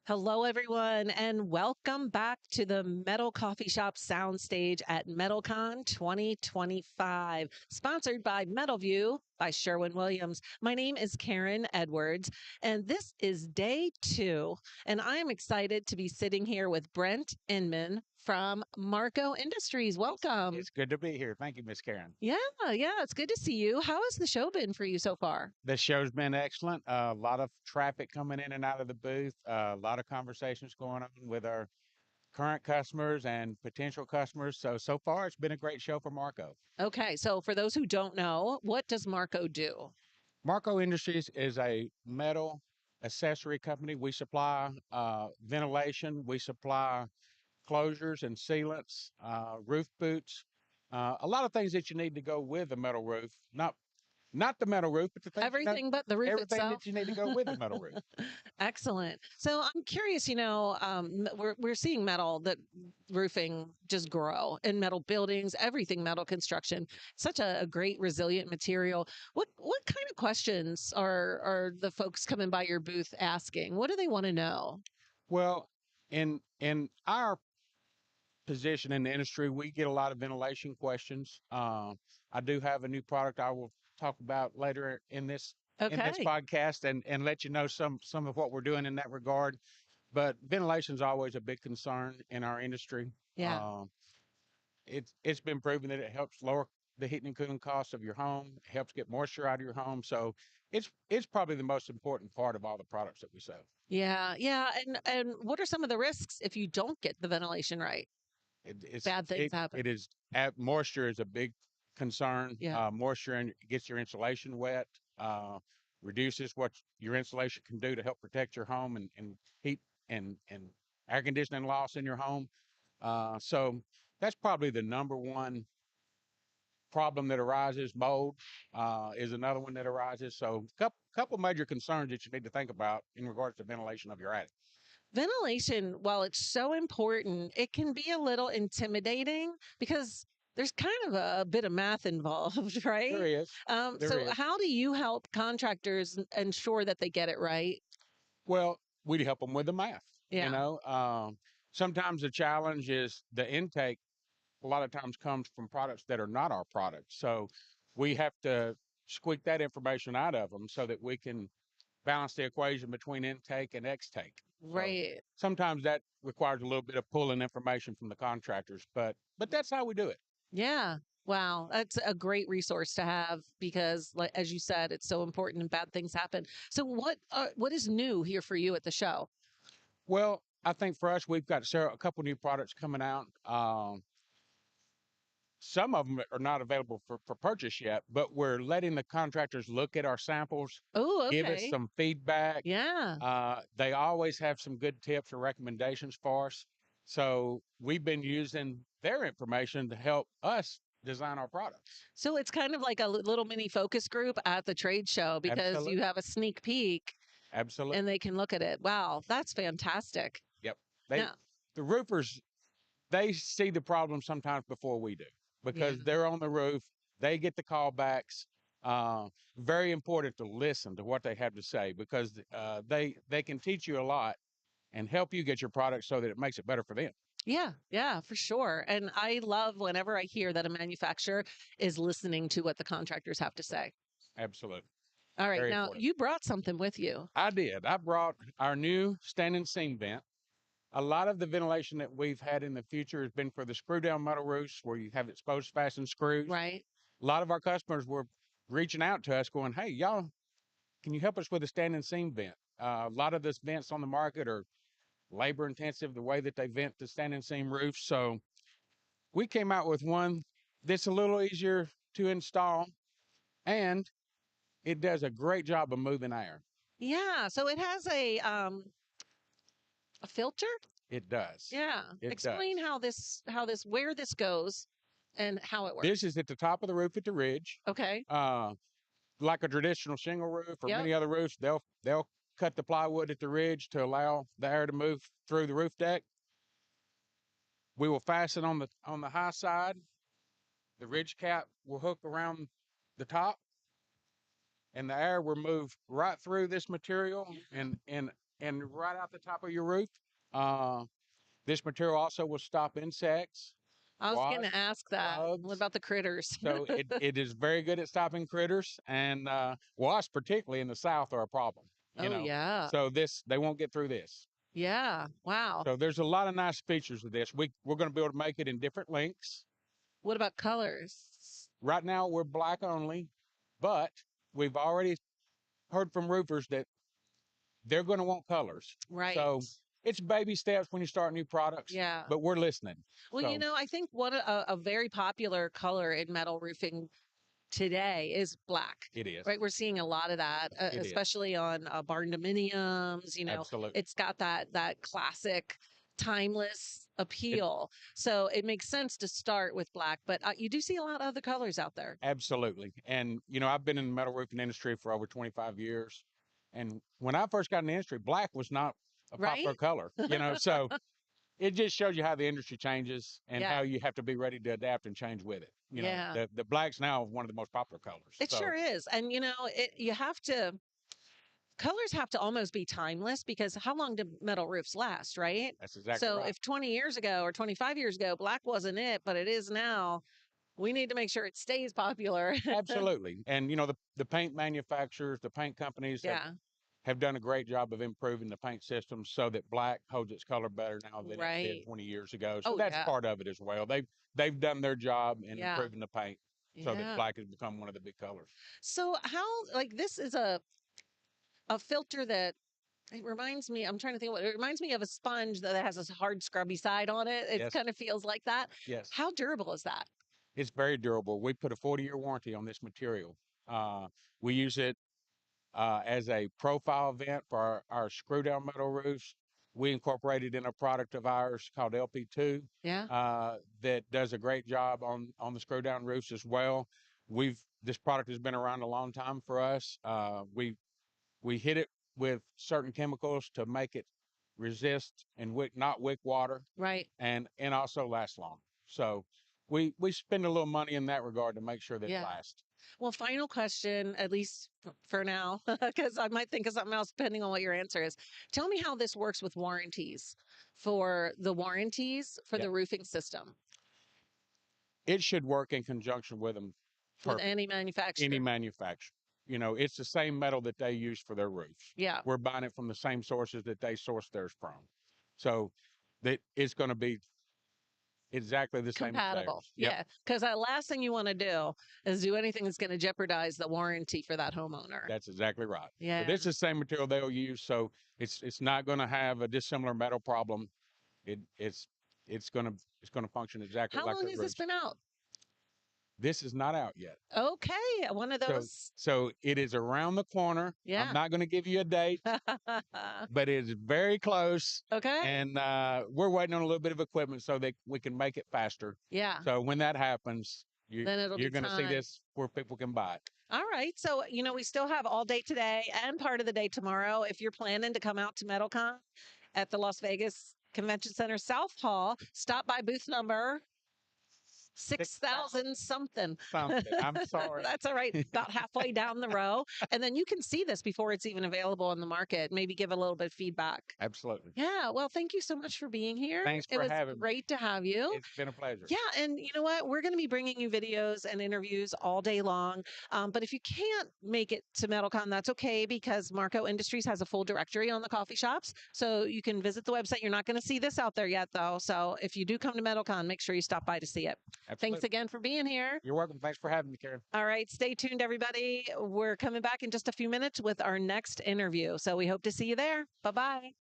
Hello, everyone, and welcome back to the Metal Coffee Shop soundstage at MetalCon 2025, sponsored by MetalView by Sherwin-Williams. My name is Karen Edwards, and this is day two, and I am excited to be sitting here with Brent Inman from Marco Industries. Welcome. It's good to be here. Thank you, Miss Karen. Yeah, it's good to see you. How has the show been for you so far? The show's been excellent. A lot of traffic coming in and out of the booth. A lot of conversations going on with our current customers and potential customers. So far, it's been a great show for Marco. Okay, so for those who don't know, what does Marco do? Marco Industries is a metal accessory company. We supply ventilation. We supply closures and sealants, roof boots, a lot of things that you need to go with a metal roof. Not the metal roof, but the things Everything but the roof everything itself. that you need to go with a metal roof. Excellent. So I'm curious, we're seeing metal that roofing just grow in metal buildings, everything metal construction. Such a great resilient material. What kind of questions are the folks coming by your booth asking? What do they want to know? Well, in our position in the industry, we get a lot of ventilation questions. I do have a new product I will talk about later in this Okay. podcast and let you know some of what we're doing in that regard. But ventilation is always a big concern in our industry. Yeah. Um, it's been proven that it helps lower the heating and cooling costs of your home, helps get moisture out of your home. So it's probably the most important part of all the products that we sell. Yeah. And what are some of the risks if you don't get the ventilation right? It, it's Bad things it happen. it is moisture is a big concern. Yeah. Moisture and gets your insulation wet, uh, reduces what your insulation can do to help protect your home and heat and air conditioning loss in your home. So that's probably the number one problem that arises. Mold is another one that arises. So couple major concerns that you need to think about in regards to ventilation of your attic. Ventilation, while it's so important, it can be a little intimidating because there's kind of a bit of math involved, There right? is, there So, is. how do you help contractors ensure that they get it right? Well, we'd help them with the math. You Yeah, know, sometimes the challenge is the intake. A lot of times comes from products that are not our products, so we have to squeak that information out of them so that we can balance the equation between intake and extake. So right. sometimes that requires a little bit of pulling information from the contractors, but that's how we do it. Yeah. Wow, that's a great resource to have because, like as you said, it's so important and bad things happen. So, what is new here for you at the show? Well, I think for us, we've got a couple new products coming out. Some of them are not available for purchase yet, but we're letting the contractors look at our samples, Oh, give us okay. some feedback. Yeah. They always have some good tips or recommendations for us. So we've been using their information to help us design our products. So it's kind of like a little mini focus group at the trade show because you Absolutely. have a sneak peek and Absolutely. they can look at it. Wow, that's fantastic. Yep. They, Now, the roofers, they see the problem sometimes before we do yeah. because they're on the roof. They get the callbacks. Very important to listen to what they have to say because they can teach you a lot and help you get your product so that it makes it better for them. Yeah, for sure. And I love whenever I hear that a manufacturer is listening to what the contractors have to say. Absolutely. All right, Very now important. you brought something with you. I did. I brought our new standing seam vent. A lot of the ventilation that we've had in the future has been for the screw down metal roofs where you have exposed fastened screws. Right? A lot of our customers were reaching out to us going, "Hey, y'all, can you help us with a standing seam vent?" A lot of the vents on the market are labor intensive, the way that they vent the standing seam roofs. So we came out with one that's a little easier to install and it does a great job of moving air. Yeah, so it has a filter? It does. Yeah. It Explain does. how this where this goes and how it This works. is at the top of the roof at the ridge. Okay. Uh, like a traditional shingle roof or Yep. many other roofs, they'll cut the plywood at the ridge to allow the air to move through the roof deck. We will fasten on the high side. The ridge cap will hook around the top, and the air will move right through this material and and right out the top of your roof. Uh, this material also will stop insects, I was going to wasps, ask that. What bugs. about the critters? So it is very good at stopping critters, and wasps, particularly in the south, are a problem. You Oh, know, yeah. so they won't get through this. Yeah. Wow. So there's a lot of nice features of this. We're going to be able to make it in different lengths. What about colors? Right now we're black only, but we've already heard from roofers that they're going to want colors. Right. So it's baby steps when you start new products, Yeah. but we're listening. Well, So I think a very popular color in metal roofing today is black. it is. Right, we're seeing a lot of that, It is. especially on barn dominiums. Absolutely. It's got that classic, timeless appeal. So it makes sense to start with black, but you do see a lot of other colors out there. Absolutely. And, I've been in the metal roofing industry for over 25 years. And when I first got in the industry, black was not a popular Right? color, so it just shows you how the industry changes and Yeah. how you have to be ready to adapt and change with it. Yeah. The black's now one of the most popular colors. It sure is. And colors have to almost be timeless because how long do metal roofs last, right? That's exactly So right. if 20 years ago or 25 years ago, black wasn't it, but it is now, we need to make sure it stays popular. Absolutely. And the paint manufacturers, the paint companies Yeah. have done a great job of improving the paint system so that black holds its color better now than it did Right. 20 years ago. So Oh, that's yeah. part of it as well. They've done their job in Yeah. improving the paint so that Yeah. black has become one of the big colors. So like this is a filter that it reminds me, I'm trying to think what it reminds me of a sponge that has this hard scrubby side on it. It Yes. kind of feels like that. Yes. How durable is that? It's very durable. We put a 40-year warranty on this material. We use it as a profile vent for our screw down metal roofs. We incorporated in a product of ours called LP2 Yeah. that does a great job on the screw down roofs as well. This product has been around a long time for us. We hit it with certain chemicals to make it resist and not wick water, Right. and also last long. So we spend a little money in that regard to make sure that it Yeah. lasts. Well, final question, at least for now, because I might think of something else depending on what your answer is. Tell me how this works with warranties for the Yeah. roofing system It should work in conjunction with them with perfect. any manufacturer. Any manufacturer. It's the same metal that they use for their roofs. Yeah. We're buying it from the same sources that they source theirs from. So that it's going to be exactly the same as Compatible. theirs. Yep. Yeah. Because the last thing you want to do is do anything that's going to jeopardize the warranty for that homeowner. That's exactly right. Yeah. But this is the same material they'll use, so it's not going to have a dissimilar metal problem. It's going to function exactly How like long the has this roofs. been out? This is not out yet. Okay. One of those. So it is around the corner. Yeah. I'm not going to give you a date, but it is very close. Okay. And we're waiting on a little bit of equipment so that we can make it faster. Yeah. So when that happens, Then it'll you're be going to see time. this where people can buy it. All right. So, we still have all day today and part of the day tomorrow. If you're planning to come out to MetalCon at the Las Vegas Convention Center South Hall, stop by booth number 6,000 something. Something. I'm sorry. That's all right. About halfway down the row. And then you can see this before it's even available on the market. Maybe give a little bit of feedback. Absolutely. Yeah. Well, thank you so much for being here. Thanks for having me. It was great to have you. It's been a pleasure. Yeah. And you know what? We're going to be bringing you videos and interviews all day long. But if you can't make it to MetalCon, that's okay because Marco Industries has a full directory on the coffee shops. So you can visit the website. You're not going to see this out there yet, though. So if you do come to MetalCon, make sure you stop by to see it. Absolutely. Thanks again for being here. You're welcome. Thanks for having me, Karen. All right. Stay tuned, everybody. We're coming back in just a few minutes with our next interview. So we hope to see you there. Bye-bye.